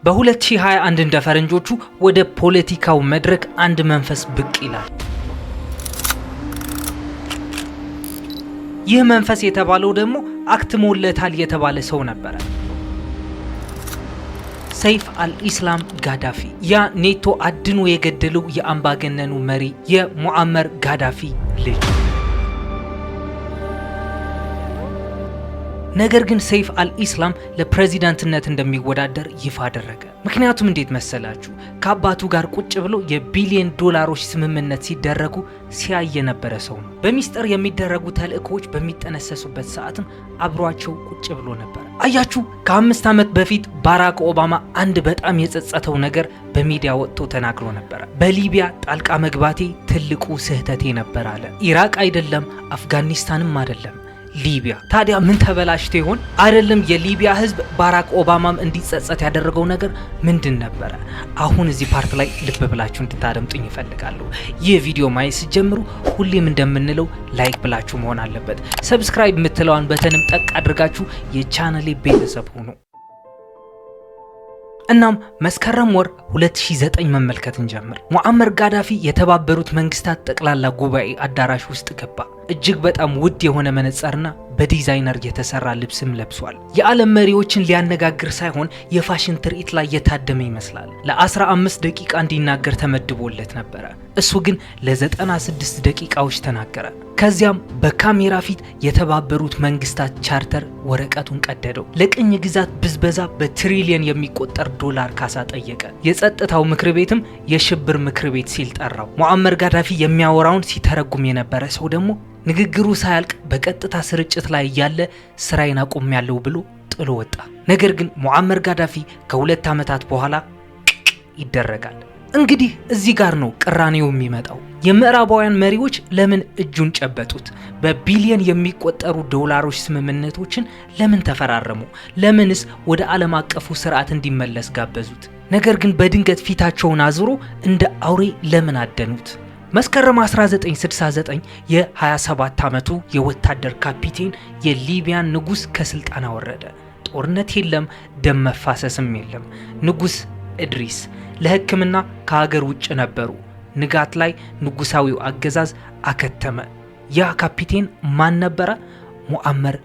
በ2021 እንደ ፈረንጆቹ ወደ ፖለቲካው መድረክ አንድ መንፈስ ብቅ ይላል። ይህ መንፈስ የተባለው ደግሞ አክትሞለታል የተባለ ሰው ነበረ። ሰይፍ አልኢስላም ጋዳፊ፣ ያ ኔቶ አድኖ የገደለው የአምባገነኑ መሪ የሙአመር ጋዳፊ ልጅ። ነገር ግን ሰይፍ አልኢስላም ለፕሬዚዳንትነት እንደሚወዳደር ይፋ አደረገ። ምክንያቱም እንዴት መሰላችሁ? ከአባቱ ጋር ቁጭ ብሎ የቢሊዮን ዶላሮች ስምምነት ሲደረጉ ሲያይ የነበረ ሰው ነው። በሚስጥር የሚደረጉ ተልእኮዎች በሚጠነሰሱበት ሰዓትም አብሯቸው ቁጭ ብሎ ነበር። አያችሁ፣ ከ5 ዓመት በፊት ባራክ ኦባማ አንድ በጣም የጸጸተው ነገር በሚዲያ ወጥቶ ተናግሮ ነበር። በሊቢያ ጣልቃ መግባቴ ትልቁ ስህተቴ ነበር አለ። ኢራቅ አይደለም፣ አፍጋኒስታንም አይደለም፣ ሊቢያ። ታዲያ ምን ተበላሽቶ ይሆን? አይደለም የሊቢያ ህዝብ ባራክ ኦባማም እንዲጸጸት ያደረገው ነገር ምንድን ነበረ? አሁን እዚህ ፓርት ላይ ልብ ብላችሁ እንድታደምጡኝ ይፈልጋሉ። ይህ ቪዲዮ ማየት ሲጀምሩ ሁሌም እንደምንለው ላይክ ብላችሁ መሆን አለበት። ሰብስክራይብ የምትለዋን በተንም ጠቅ አድርጋችሁ የቻናሌ ቤተሰብ ሁኑ። እናም መስከረም ወር 2009 መመልከት እንጀምር። ሙአመር ጋዳፊ የተባበሩት መንግስታት ጠቅላላ ጉባኤ አዳራሽ ውስጥ ገባ። እጅግ በጣም ውድ የሆነ መነጽርና በዲዛይነር የተሰራ ልብስም ለብሷል። የዓለም መሪዎችን ሊያነጋግር ሳይሆን የፋሽን ትርኢት ላይ የታደመ ይመስላል። ለ15 ደቂቃ እንዲናገር ተመድቦለት ነበረ። እሱ ግን ለ96 ደቂቃዎች ተናገረ። ከዚያም በካሜራ ፊት የተባበሩት መንግስታት ቻርተር ወረቀቱን ቀደደው። ለቅኝ ግዛት ብዝበዛ በትሪሊየን የሚቆጠር ዶላር ካሳ ጠየቀ። የጸጥታው ምክር ቤትም የሽብር ምክር ቤት ሲል ጠራው። ሙአመር ጋዳፊ የሚያወራውን ሲተረጉም የነበረ ሰው ደግሞ ንግግሩ ሳያልቅ በቀጥታ ስርጭት ላይ ያለ ስራዬን አቆሚያለሁ ብሎ ጥሎ ወጣ። ነገር ግን ሙአመር ጋዳፊ ከ2 ዓመታት በኋላ ይደረጋል። እንግዲህ እዚህ ጋር ነው ቅራኔው የሚመጣው። የምዕራባውያን መሪዎች ለምን እጁን ጨበጡት? በቢሊየን የሚቆጠሩ ዶላሮች ስምምነቶችን ለምን ተፈራረሙ? ለምንስ ወደ ዓለም አቀፉ ስርዓት እንዲመለስ ጋበዙት? ነገር ግን በድንገት ፊታቸውን አዙሮ እንደ አውሬ ለምን አደኑት? መስከረም 1969 የ27 ዓመቱ የወታደር ካፒቴን የሊቢያን ንጉስ ከስልጣን አወረደ። ጦርነት የለም፣ ደም መፋሰስም የለም። ንጉስ ኢድሪስ ለሕክምና ከሀገር ውጭ ነበሩ። ንጋት ላይ ንጉሳዊው አገዛዝ አከተመ። ያ ካፒቴን ማን ነበረ? ሙአመር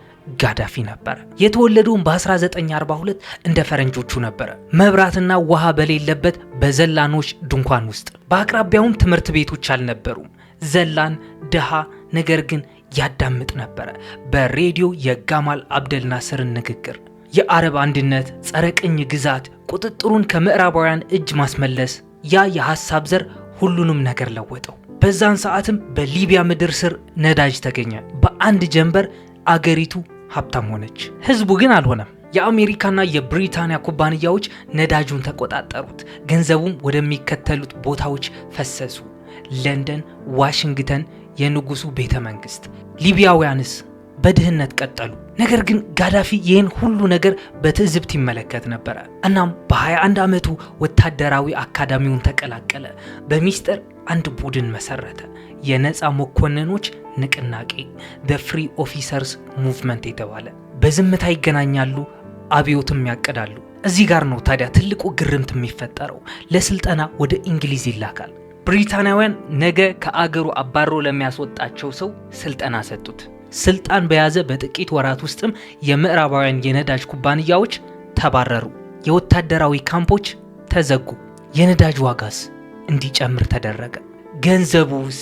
ጋዳፊ ነበር። የተወለደው በ1942 እንደ ፈረንጆቹ ነበር። መብራትና ውሃ በሌለበት በዘላኖች ድንኳን ውስጥ። በአቅራቢያውም ትምህርት ቤቶች አልነበሩም። ዘላን ድሃ፣ ነገር ግን ያዳምጥ ነበር በሬዲዮ የጋማል አብደል ናስርን ንግግር። የአረብ አንድነት፣ ጸረ ቅኝ ግዛት፣ ቁጥጥሩን ከምዕራባውያን እጅ ማስመለስ፣ ያ የሐሳብ ዘር ሁሉንም ነገር ለወጠው። በዛን ሰዓትም በሊቢያ ምድር ስር ነዳጅ ተገኘ። በአንድ ጀንበር አገሪቱ ሀብታም ሆነች። ህዝቡ ግን አልሆነም። የአሜሪካና የብሪታንያ ኩባንያዎች ነዳጁን ተቆጣጠሩት። ገንዘቡም ወደሚከተሉት ቦታዎች ፈሰሱ። ለንደን፣ ዋሽንግተን፣ የንጉሱ ቤተ መንግስት። ሊቢያውያንስ በድህነት ቀጠሉ። ነገር ግን ጋዳፊ ይህን ሁሉ ነገር በትዕዝብት ይመለከት ነበረ። እናም በ21 ዓመቱ ወታደራዊ አካዳሚውን ተቀላቀለ። በሚስጥር አንድ ቡድን መሰረተ። የነፃ መኮንኖች ንቅናቄ the free officers movement የተባለ። በዝምታ ይገናኛሉ፣ አብዮትም ያቀዳሉ። እዚህ ጋር ነው ታዲያ ትልቁ ግርምት የሚፈጠረው። ለስልጠና ወደ እንግሊዝ ይላካል። ብሪታንያውያን ነገ ከአገሩ አባሮ ለሚያስወጣቸው ሰው ስልጠና ሰጡት። ስልጣን በያዘ በጥቂት ወራት ውስጥም የምዕራባውያን የነዳጅ ኩባንያዎች ተባረሩ። የወታደራዊ ካምፖች ተዘጉ። የነዳጅ ዋጋስ እንዲጨምር ተደረገ። ገንዘቡስ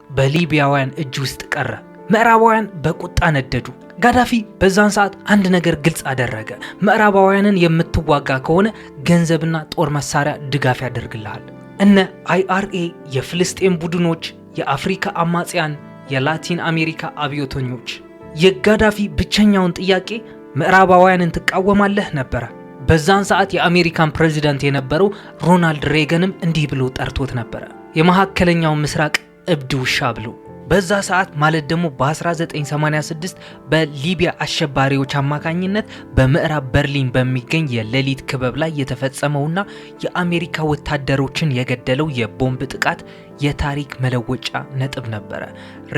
በሊቢያውያን እጅ ውስጥ ቀረ። ምዕራባውያን በቁጣ ነደዱ። ጋዳፊ በዛን ሰዓት አንድ ነገር ግልጽ አደረገ። ምዕራባውያንን የምትዋጋ ከሆነ ገንዘብና ጦር መሳሪያ ድጋፍ ያደርግልሃል። እነ አይአርኤ፣ የፍልስጤም ቡድኖች፣ የአፍሪካ አማጽያን፣ የላቲን አሜሪካ አብዮተኞች። የጋዳፊ ብቸኛውን ጥያቄ ምዕራባውያንን ትቃወማለህ ነበረ። በዛን ሰዓት የአሜሪካን ፕሬዚዳንት የነበረው ሮናልድ ሬገንም እንዲህ ብሎ ጠርቶት ነበረ፣ የመካከለኛው ምስራቅ እብድ ውሻ ብሎ። በዛ ሰዓት ማለት ደግሞ በ1986 በሊቢያ አሸባሪዎች አማካኝነት በምዕራብ በርሊን በሚገኝ የሌሊት ክበብ ላይ የተፈጸመውና የአሜሪካ ወታደሮችን የገደለው የቦምብ ጥቃት የታሪክ መለወጫ ነጥብ ነበረ።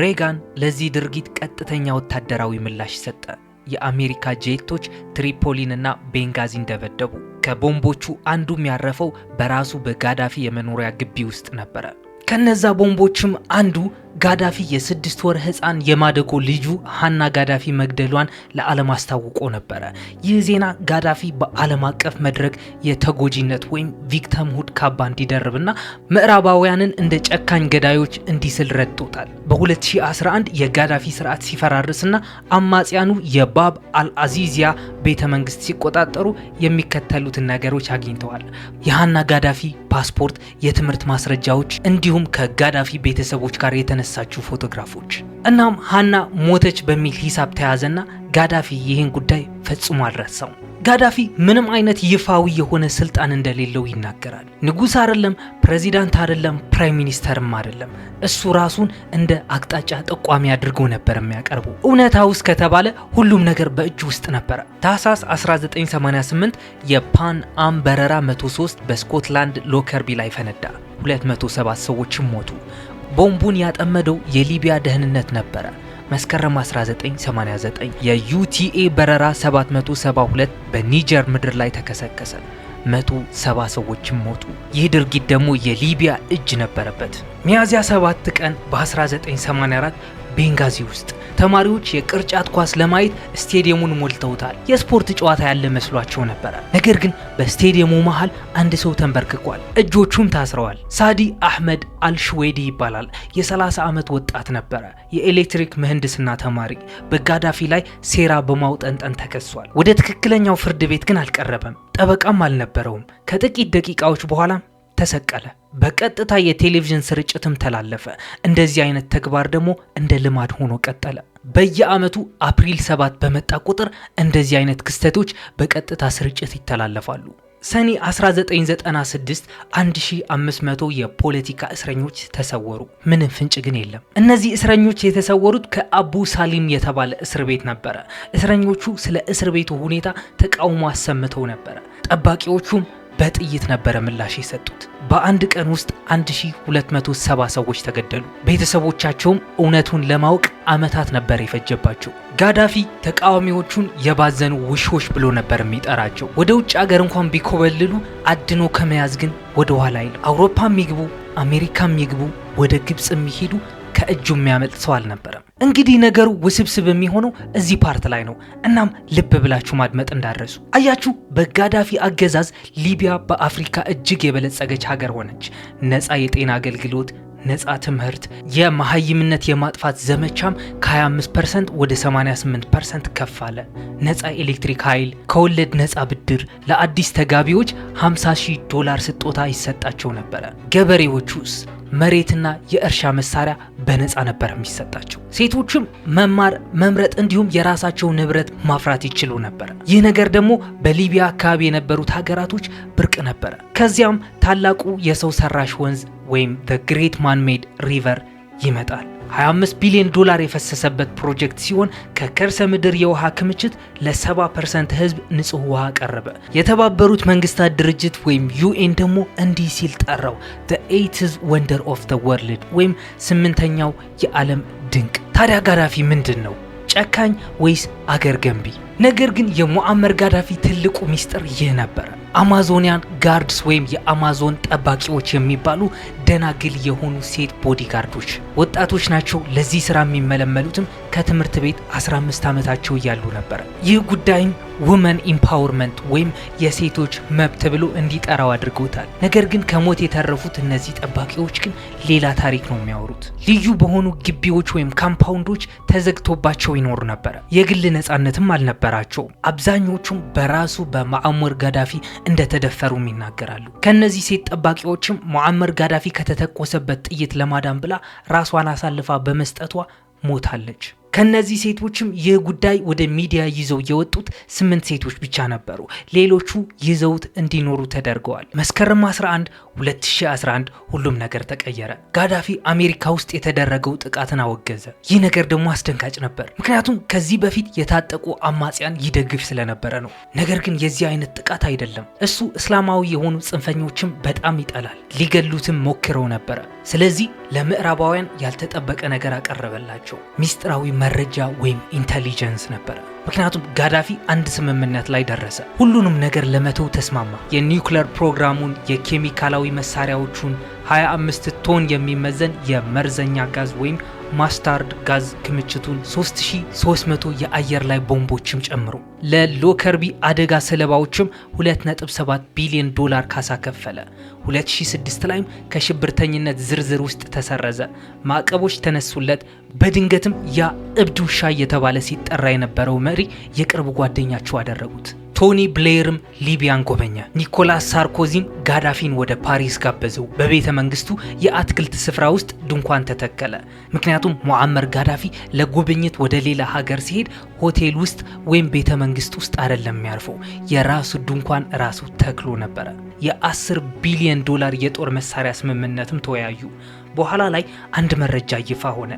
ሬጋን ለዚህ ድርጊት ቀጥተኛ ወታደራዊ ምላሽ ሰጠ። የአሜሪካ ጄቶች ትሪፖሊንና ቤንጋዚን ደበደቡ። ከቦምቦቹ አንዱም ያረፈው በራሱ በጋዳፊ የመኖሪያ ግቢ ውስጥ ነበረ። ከነዛ ቦምቦችም አንዱ ጋዳፊ የ6 ወር ህፃን የማደጎ ልጁ ሃና ጋዳፊ መግደሏን ለዓለም አስታውቆ ነበረ። ይህ ዜና ጋዳፊ በዓለም አቀፍ መድረክ የተጎጂነት ወይም ቪክተም ሁድ ካባ እንዲደርብና ምዕራባውያንን እንደ ጨካኝ ገዳዮች እንዲስል ረድቶታል። በ2011 የጋዳፊ ስርዓት ሲፈራርስና አማጽያኑ የባብ አልአዚዚያ ቤተ መንግስት ሲቆጣጠሩ የሚከተሉትን ነገሮች አግኝተዋል። የሃና ጋዳፊ ፓስፖርት፣ የትምህርት ማስረጃዎች እንዲሁም ከጋዳፊ ቤተሰቦች ጋር የተነሳችው ፎቶግራፎች። እናም ሃና ሞተች በሚል ሂሳብ ተያዘና ጋዳፊ ይህን ጉዳይ ፈጽሞ አልረሳው። ጋዳፊ ምንም አይነት ይፋዊ የሆነ ስልጣን እንደሌለው ይናገራል። ንጉስ አይደለም፣ ፕሬዚዳንት አይደለም፣ ፕራይም ሚኒስተርም አይደለም። እሱ ራሱን እንደ አቅጣጫ ጠቋሚ አድርጎ ነበር የሚያቀርበው። እውነታውስ ከተባለ ሁሉም ነገር በእጁ ውስጥ ነበረ። ታህሳስ 1988 የፓን አም በረራ 103 በስኮትላንድ ሎከርቢ ላይ ፈነዳ። 207 ሰዎችም ሞቱ። ቦምቡን ያጠመደው የሊቢያ ደህንነት ነበረ። መስከረም 1989 የዩቲኤ በረራ 772 በኒጀር ምድር ላይ ተከሰከሰ። 170 ሰዎችም ሞቱ። ይህ ድርጊት ደግሞ የሊቢያ እጅ ነበረበት። ሚያዝያ 7 ቀን በ1984 ቤንጋዚ ውስጥ ተማሪዎች የቅርጫት ኳስ ለማየት ስቴዲየሙን ሞልተውታል። የስፖርት ጨዋታ ያለ መስሏቸው ነበረ። ነገር ግን በስቴዲየሙ መሃል አንድ ሰው ተንበርክኳል፣ እጆቹም ታስረዋል። ሳዲ አህመድ አልሽዌዲ ይባላል። የ30 ዓመት ወጣት ነበረ። የኤሌክትሪክ ምህንድስና ተማሪ። በጋዳፊ ላይ ሴራ በማውጠንጠን ተከሷል። ወደ ትክክለኛው ፍርድ ቤት ግን አልቀረበም። ጠበቃም አልነበረውም። ከጥቂት ደቂቃዎች በኋላ ተሰቀለ። በቀጥታ የቴሌቪዥን ስርጭትም ተላለፈ። እንደዚህ አይነት ተግባር ደግሞ እንደ ልማድ ሆኖ ቀጠለ። በየአመቱ አፕሪል 7 በመጣ ቁጥር እንደዚህ አይነት ክስተቶች በቀጥታ ስርጭት ይተላለፋሉ። ሰኔ 1996 1500 የፖለቲካ እስረኞች ተሰወሩ። ምንም ፍንጭ ግን የለም። እነዚህ እስረኞች የተሰወሩት ከአቡ ሳሊም የተባለ እስር ቤት ነበረ። እስረኞቹ ስለ እስር ቤቱ ሁኔታ ተቃውሞ አሰምተው ነበረ። ጠባቂዎቹም በጥይት ነበረ ምላሽ የሰጡት። በአንድ ቀን ውስጥ 1270 ሰዎች ተገደሉ። ቤተሰቦቻቸውም እውነቱን ለማወቅ አመታት ነበር የፈጀባቸው። ጋዳፊ ተቃዋሚዎቹን የባዘኑ ውሾች ብሎ ነበር የሚጠራቸው። ወደ ውጭ ሀገር እንኳን ቢኮበልሉ አድኖ ከመያዝ ግን ወደ ኋላ አይል። አውሮፓም ይግቡ አሜሪካም ይግቡ ወደ ግብጽ የሚሄዱ ከእጁ የሚያመልጥ ሰው አልነበረም። እንግዲህ ነገሩ ውስብስብ የሚሆነው እዚህ ፓርት ላይ ነው። እናም ልብ ብላችሁ ማድመጥ እንዳረሱ። አያችሁ፣ በጋዳፊ አገዛዝ ሊቢያ በአፍሪካ እጅግ የበለጸገች ሀገር ሆነች። ነፃ የጤና አገልግሎት፣ ነፃ ትምህርት፣ የመሃይምነት የማጥፋት ዘመቻም ከ25% ወደ 88% ከፍ አለ። ነፃ ኤሌክትሪክ ኃይል፣ ከወለድ ነፃ ብድር፣ ለአዲስ ተጋቢዎች $50,000 ስጦታ ይሰጣቸው ነበረ። ገበሬዎቹስ መሬትና የእርሻ መሳሪያ በነፃ ነበር የሚሰጣቸው። ሴቶችም መማር፣ መምረጥ እንዲሁም የራሳቸው ንብረት ማፍራት ይችሉ ነበር። ይህ ነገር ደግሞ በሊቢያ አካባቢ የነበሩት ሀገራቶች ብርቅ ነበረ። ከዚያም ታላቁ የሰው ሰራሽ ወንዝ ወይም the great man-made river ይመጣል። $25 ቢሊዮን የፈሰሰበት ፕሮጀክት ሲሆን ከከርሰ ምድር የውሃ ክምችት ለ70% ህዝብ ንጹህ ውሃ ቀረበ። የተባበሩት መንግስታት ድርጅት ወይም ዩኤን ደግሞ እንዲህ ሲል ጠራው the 8th wonder of the world ወይም 8ኛው የዓለም ድንቅ። ታዲያ ጋዳፊ ምንድን ነው? ጨካኝ ወይስ አገር ገንቢ? ነገር ግን የሙአመር ጋዳፊ ትልቁ ሚስጥር ይህ ነበር። አማዞኒያን ጋርድስ ወይም የአማዞን ጠባቂዎች የሚባሉ ደናግል የሆኑ ሴት ቦዲጋርዶች ወጣቶች ናቸው። ለዚህ ስራ የሚመለመሉትም ከትምህርት ቤት 15 ዓመታቸው እያሉ ነበር። ይህ ጉዳይም ውመን ኢምፓወርመንት ወይም የሴቶች መብት ብሎ እንዲጠራው አድርጎታል። ነገር ግን ከሞት የተረፉት እነዚህ ጠባቂዎች ግን ሌላ ታሪክ ነው የሚያወሩት። ልዩ በሆኑ ግቢዎች ወይም ካምፓውንዶች ተዘግቶባቸው ይኖሩ ነበር። የግል ነፃነትም አልነበራቸውም። አብዛኞቹም በራሱ በሙአመር ጋዳፊ እንደተደፈሩም ይናገራሉ። ከነዚህ ሴት ጠባቂዎችም ሙአመር ጋዳፊ ከተተኮሰበት ጥይት ለማዳን ብላ ራሷን አሳልፋ በመስጠቷ ሞታለች። ከነዚህ ሴቶችም ይህ ጉዳይ ወደ ሚዲያ ይዘው የወጡት 8 ሴቶች ብቻ ነበሩ። ሌሎቹ ይዘውት እንዲኖሩ ተደርገዋል። መስከረም 11 2011 ሁሉም ነገር ተቀየረ። ጋዳፊ አሜሪካ ውስጥ የተደረገው ጥቃትን አወገዘ። ይህ ነገር ደግሞ አስደንጋጭ ነበር፣ ምክንያቱም ከዚህ በፊት የታጠቁ አማጽያን ይደግፍ ስለነበረ ነው። ነገር ግን የዚህ አይነት ጥቃት አይደለም። እሱ እስላማዊ የሆኑ ጽንፈኞችም በጣም ይጠላል። ሊገሉትም ሞክረው ነበረ። ስለዚህ ለምዕራባውያን ያልተጠበቀ ነገር አቀረበላቸው። ሚስጥራዊ መረጃ ወይም ኢንተሊጀንስ ነበረ። ምክንያቱም ጋዳፊ አንድ ስምምነት ላይ ደረሰ። ሁሉንም ነገር ለመተው ተስማማ። የኒውክሌር ፕሮግራሙን፣ የኬሚካላዊ መሳሪያዎቹን፣ 25 ቶን የሚመዘን የመርዘኛ ጋዝ ወይም ማስታርድ ጋዝ ክምችቱን፣ 3300 የአየር ላይ ቦምቦችም ጨምሮ ለሎከርቢ አደጋ ሰለባዎችም 2.7 ቢሊዮን ዶላር ካሳ ከፈለ። 2006 ላይም ከሽብርተኝነት ዝርዝር ውስጥ ተሰረዘ። ማዕቀቦች ተነሱለት። በድንገትም ያ እብድ ውሻ እየተባለ ሲጠራ የነበረው መሪ የቅርብ ጓደኛቸው አደረጉት። ቶኒ ብሌርም ሊቢያን ጎበኘ። ኒኮላስ ሳርኮዚም ጋዳፊን ወደ ፓሪስ ጋበዘው። በቤተ መንግስቱ የአትክልት ስፍራ ውስጥ ድንኳን ተተከለ። ምክንያቱም ሙአመር ጋዳፊ ለጉብኝት ወደ ሌላ ሀገር ሲሄድ ሆቴል ውስጥ ወይም ቤተ መንግስት ውስጥ አይደለም የሚያርፈው፣ የራሱ ድንኳን ራሱ ተክሎ ነበረ። የ10 ቢሊዮን ዶላር የጦር መሳሪያ ስምምነትም ተወያዩ። በኋላ ላይ አንድ መረጃ ይፋ ሆነ።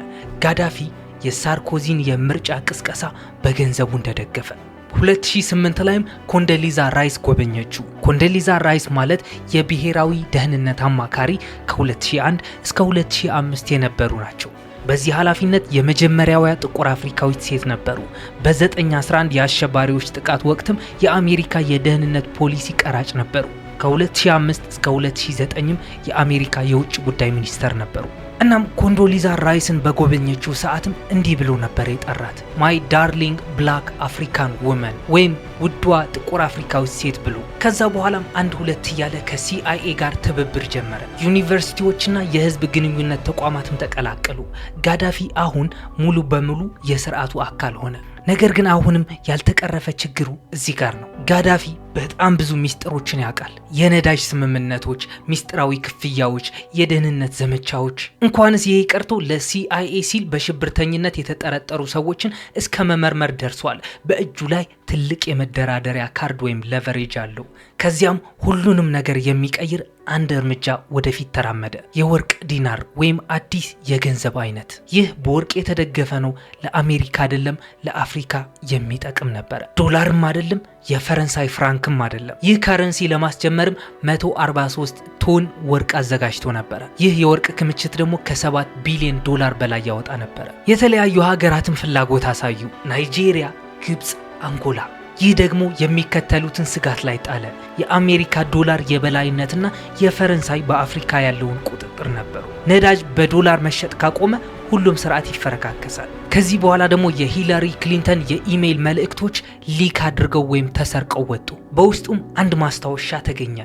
ጋዳፊ የሳርኮዚን የምርጫ ቅስቀሳ በገንዘቡ እንደደገፈ። 2008 ላይም ኮንዶሊዛ ራይስ ጎበኘችው። ኮንዶሊዛ ራይስ ማለት የብሔራዊ ደህንነት አማካሪ ከ2001 እስከ 2005 የነበሩ ናቸው። በዚህ ኃላፊነት የመጀመሪያዋ ጥቁር አፍሪካዊት ሴት ነበሩ። በ911 የአሸባሪዎች ጥቃት ወቅትም የአሜሪካ የደህንነት ፖሊሲ ቀራጭ ነበሩ። ከ2005 እስከ 2009ም የአሜሪካ የውጭ ጉዳይ ሚኒስተር ነበሩ። እናም ኮንዶሊዛ ራይስን በጎበኘችው ሰዓትም እንዲህ ብሎ ነበር የጠራት፣ ማይ ዳርሊንግ ብላክ አፍሪካን ውመን ወይም ውዷ ጥቁር አፍሪካዊት ሴት ብሎ። ከዛ በኋላም አንድ ሁለት እያለ ከሲአይኤ ጋር ትብብር ጀመረ። ዩኒቨርሲቲዎችና የህዝብ ግንኙነት ተቋማትም ተቀላቀሉ። ጋዳፊ አሁን ሙሉ በሙሉ የስርዓቱ አካል ሆነ። ነገር ግን አሁንም ያልተቀረፈ ችግሩ እዚህ ጋር ነው። ጋዳፊ በጣም ብዙ ሚስጥሮችን ያውቃል። የነዳጅ ስምምነቶች፣ ሚስጥራዊ ክፍያዎች፣ የደህንነት ዘመቻዎች። እንኳንስ ይሄ ቀርቶ ለሲአይኤ ሲል በሽብርተኝነት የተጠረጠሩ ሰዎችን እስከ መመርመር ደርሷል። በእጁ ላይ ትልቅ የመደራደሪያ ካርድ ወይም ሌቨሬጅ አለው። ከዚያም ሁሉንም ነገር የሚቀይር አንድ እርምጃ ወደፊት ተራመደ። የወርቅ ዲናር ወይም አዲስ የገንዘብ አይነት። ይህ በወርቅ የተደገፈ ነው። ለአሜሪካ አይደለም፣ ለአፍሪካ የሚጠቅም ነበረ። ዶላርም አይደለም፣ የፈረንሳይ ፍራንክም አይደለም። ይህ ከረንሲ ለማስጀመርም 143 ቶን ወርቅ አዘጋጅቶ ነበረ። ይህ የወርቅ ክምችት ደግሞ ከ7 ቢሊዮን ዶላር በላይ ያወጣ ነበረ። የተለያዩ ሀገራትም ፍላጎት አሳዩ፣ ናይጄሪያ፣ ግብጽ፣ አንጎላ። ይህ ደግሞ የሚከተሉትን ስጋት ላይ ጣለ። የአሜሪካ ዶላር የበላይነትና የፈረንሳይ በአፍሪካ ያለውን ቁጥጥር ነበሩ። ነዳጅ በዶላር መሸጥ ካቆመ ሁሉም ስርዓት ይፈረካከሳል። ከዚህ በኋላ ደግሞ የሂላሪ ክሊንተን የኢሜይል መልእክቶች ሊክ አድርገው ወይም ተሰርቀው ወጡ። በውስጡም አንድ ማስታወሻ ተገኘ።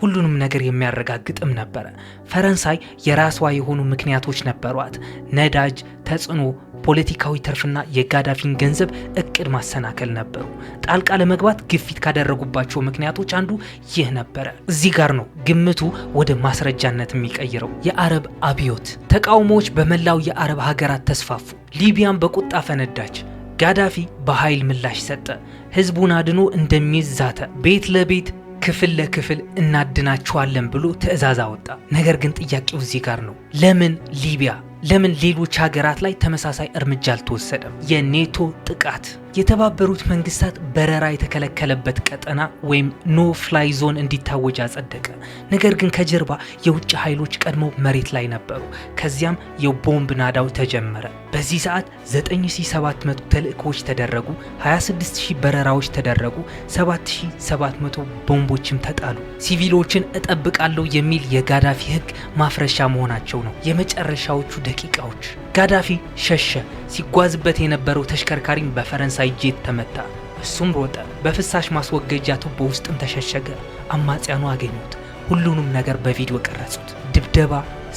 ሁሉንም ነገር የሚያረጋግጥም ነበረ። ፈረንሳይ የራሷ የሆኑ ምክንያቶች ነበሯት። ነዳጅ፣ ተጽዕኖ፣ ፖለቲካዊ ትርፍና የጋዳፊን ገንዘብ እቅድ ማሰናከል ነበሩ። ጣልቃ ለመግባት ግፊት ካደረጉባቸው ምክንያቶች አንዱ ይህ ነበረ። እዚህ ጋር ነው ግምቱ ወደ ማስረጃነት የሚቀይረው። የአረብ አብዮት ተቃውሞዎች በመላው የአረብ ሀገራት ተስፋፉ። ሊቢያን በቁጣ ፈነዳች። ጋዳፊ በኃይል ምላሽ ሰጠ። ህዝቡን አድኖ እንደሚይዝ ዛተ። ቤት ለቤት ክፍል ለክፍል እናድናቸዋለን ብሎ ትዕዛዝ አወጣ። ነገር ግን ጥያቄው እዚህ ጋር ነው። ለምን ሊቢያ? ለምን ሌሎች ሀገራት ላይ ተመሳሳይ እርምጃ አልተወሰደም? የኔቶ ጥቃት፣ የተባበሩት መንግስታት በረራ የተከለከለበት ቀጠና ወይም ኖ ፍላይ ዞን እንዲታወጅ አጸደቀ። ነገር ግን ከጀርባ የውጭ ኃይሎች ቀድሞ መሬት ላይ ነበሩ። ከዚያም የቦምብ ናዳው ተጀመረ። በዚህ ሰዓት 9700 ተልእኮዎች ተደረጉ፣ 26000 በረራዎች ተደረጉ፣ 7700 ቦምቦችም ተጣሉ። ሲቪሎችን እጠብቃለሁ የሚል የጋዳፊ ህግ ማፍረሻ መሆናቸው ነው የመጨረሻዎቹ ደቂቃዎች። ጋዳፊ ሸሸ። ሲጓዝበት የነበረው ተሽከርካሪም በፈረንሳይ ጄት ተመታ። እሱም ሮጠ። በፍሳሽ ማስወገጃ ቱቦ ውስጥም ተሸሸገ። አማጽያኑ አገኙት። ሁሉንም ነገር በቪዲዮ ቀረጹት። ድብደባ፣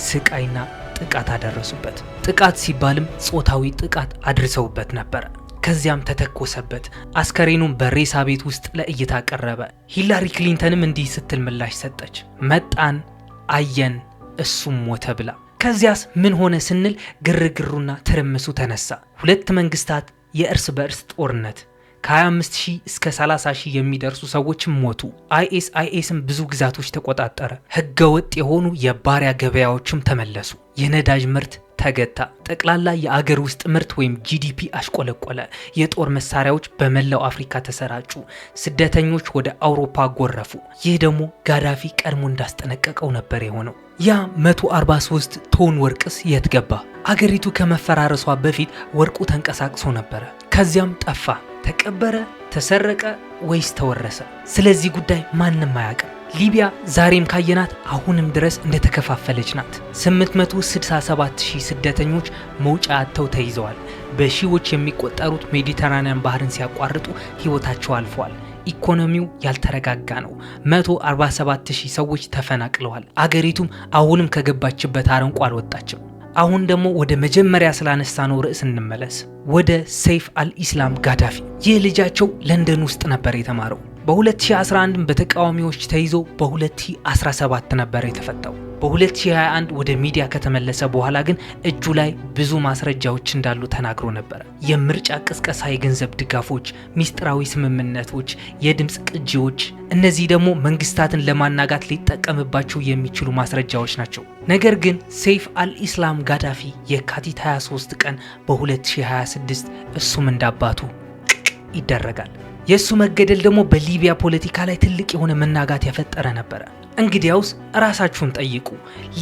ስቃይና ጥቃት አደረሱበት። ጥቃት ሲባልም ጾታዊ ጥቃት አድርሰውበት ነበር። ከዚያም ተተኮሰበት። አስከሬኑም በሬሳ ቤት ውስጥ ለእይታ ቀረበ። ሂላሪ ክሊንተንም እንዲህ ስትል ምላሽ ሰጠች፣ መጣን፣ አየን፣ እሱም ሞተ ብላ። ከዚያስ ምን ሆነ ስንል ግርግሩና ትርምሱ ተነሳ። ሁለት መንግስታት፣ የእርስ በእርስ ጦርነት፣ ከ25000 እስከ 30000 የሚደርሱ ሰዎችም ሞቱ። አይኤስም ብዙ ግዛቶች ተቆጣጠረ። ህገወጥ የሆኑ የባሪያ ገበያዎችም ተመለሱ። የነዳጅ ምርት ተገታ። ጠቅላላ የአገር ውስጥ ምርት ወይም ጂዲፒ አሽቆለቆለ። የጦር መሳሪያዎች በመላው አፍሪካ ተሰራጩ። ስደተኞች ወደ አውሮፓ ጎረፉ። ይህ ደግሞ ጋዳፊ ቀድሞ እንዳስጠነቀቀው ነበር የሆነው። ያ 143 ቶን ወርቅስ የት ገባ? አገሪቱ ከመፈራረሷ በፊት ወርቁ ተንቀሳቅሶ ነበረ፣ ከዚያም ጠፋ። ተቀበረ፣ ተሰረቀ ወይስ ተወረሰ? ስለዚህ ጉዳይ ማንም አያውቅም። ሊቢያ ዛሬም ካየናት አሁንም ድረስ እንደተከፋፈለች ናት። 867,000 ስደተኞች መውጫ አጥተው ተይዘዋል። በሺዎች የሚቆጠሩት ሜዲተራኒያን ባህርን ሲያቋርጡ ህይወታቸው አልፈዋል። ኢኮኖሚው ያልተረጋጋ ነው። 147,000 ሰዎች ተፈናቅለዋል። አገሪቱም አሁንም ከገባችበት አረንቋ አልወጣችም። አሁን ደግሞ ወደ መጀመሪያ ስላነሳነው ርዕስ እንመለስ። ወደ ሰይፍ አልኢስላም ጋዳፊ። ይህ ልጃቸው ለንደን ውስጥ ነበር የተማረው። በ2011 በተቃዋሚዎች ተይዞ በ2017 ነበር የተፈታው። በ2021 ወደ ሚዲያ ከተመለሰ በኋላ ግን እጁ ላይ ብዙ ማስረጃዎች እንዳሉ ተናግሮ ነበር። የምርጫ ቅስቀሳ የገንዘብ ድጋፎች፣ ሚስጥራዊ ስምምነቶች፣ የድምፅ ቅጂዎች፣ እነዚህ ደግሞ መንግስታትን ለማናጋት ሊጠቀምባቸው የሚችሉ ማስረጃዎች ናቸው። ነገር ግን ሰይፍ አልኢስላም ጋዳፊ የካቲት 23 ቀን በ2026 እሱም እንዳባቱ ይደረጋል። የሱ መገደል ደግሞ በሊቢያ ፖለቲካ ላይ ትልቅ የሆነ መናጋት ያፈጠረ ነበር። እንግዲያውስ ራሳችሁን ጠይቁ፣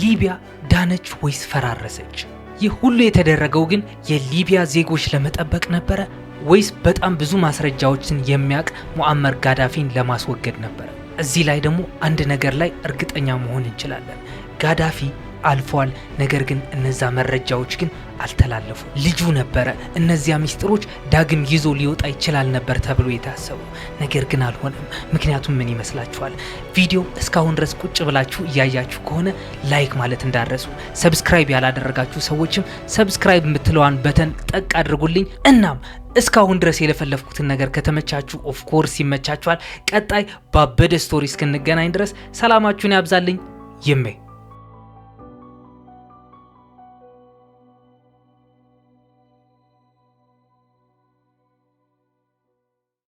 ሊቢያ ዳነች ወይስ ፈራረሰች? ይህ ሁሉ የተደረገው ግን የሊቢያ ዜጎች ለመጠበቅ ነበረ ወይስ በጣም ብዙ ማስረጃዎችን የሚያውቅ ሙአመር ጋዳፊን ለማስወገድ ነበረ? እዚህ ላይ ደግሞ አንድ ነገር ላይ እርግጠኛ መሆን እንችላለን። ጋዳፊ አልፏል። ነገር ግን እነዛ መረጃዎች ግን አልተላለፉ። ልጁ ነበረ እነዚያ ሚስጥሮች ዳግም ይዞ ሊወጣ ይችላል ነበር ተብሎ የታሰቡ። ነገር ግን አልሆነም። ምክንያቱም ምን ይመስላችኋል? ቪዲዮ እስካሁን ድረስ ቁጭ ብላችሁ እያያችሁ ከሆነ ላይክ ማለት እንዳረሱ፣ ሰብስክራይብ ያላደረጋችሁ ሰዎችም ሰብስክራይብ የምትለዋን በተን ጠቅ አድርጉልኝ። እናም እስካሁን ድረስ የለፈለፍኩትን ነገር ከተመቻችሁ ኦፍ ኮርስ ይመቻችኋል። ቀጣይ ባበደ ስቶሪ እስክንገናኝ ድረስ ሰላማችሁን ያብዛልኝ። ይሜ